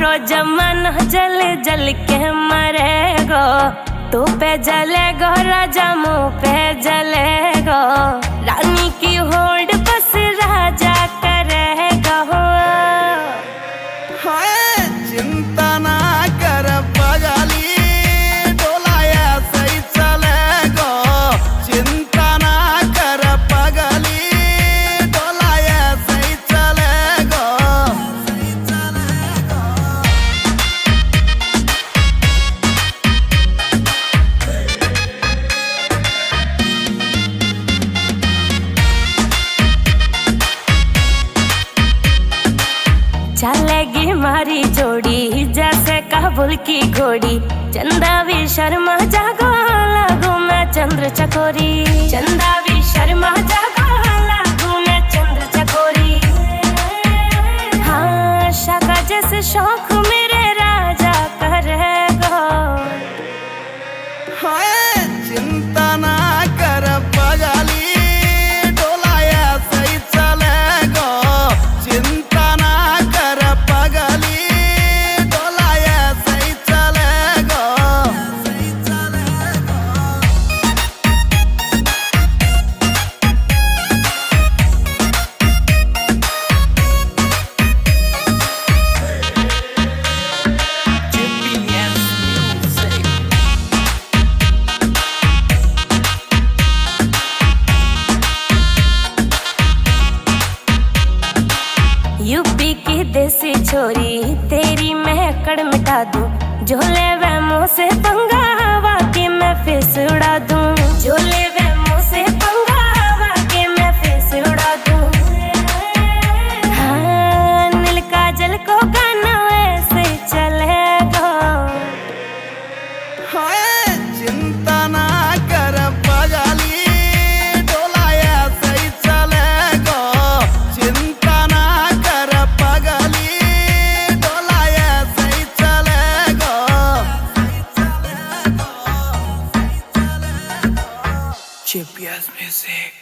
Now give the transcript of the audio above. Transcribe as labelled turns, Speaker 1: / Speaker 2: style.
Speaker 1: रोज मन जल जल के मरेगो। तू पे जलेगो राजा मुँह पे जलेगो। रानी की होड़ बस राजा करेगा।
Speaker 2: चिंता ना कर पगली डोलाया सही चलेगो। चिंता ना कर पगली डोलाया सही चलेगो।
Speaker 1: चलेगी मारी जोड़ी जैसे काबुल की घोड़ी। चंदा भी शर्मा जागो लागू मैं चंद्र चकोरी। चंदा भी शर्मा जागो लागू मैं चंद्र चकोरी। हाँ शाका जैसे शौक मेरे राजा करेगो।
Speaker 2: चिंता ना कर पगली डोलाया सही चलेगो। चिंता ना कर पगली डोलाया सही चलेगो।
Speaker 1: यूपी की देसी छोरी तेरी महकड़ मिटा दूं। झोले वे मुँह से पंगा वाकई मैं फेस उड़ा दूं। झोले वे मुँह से पंगा वाकई मैं फेस उड़ा दूं। हाँ नील काजल को गाना वैसे चलेगा।
Speaker 2: चिंता ना कर पगली डोलाया सही चलेगो। चिंता ना कर पगली डोलाया सही चलेगो। GPS music.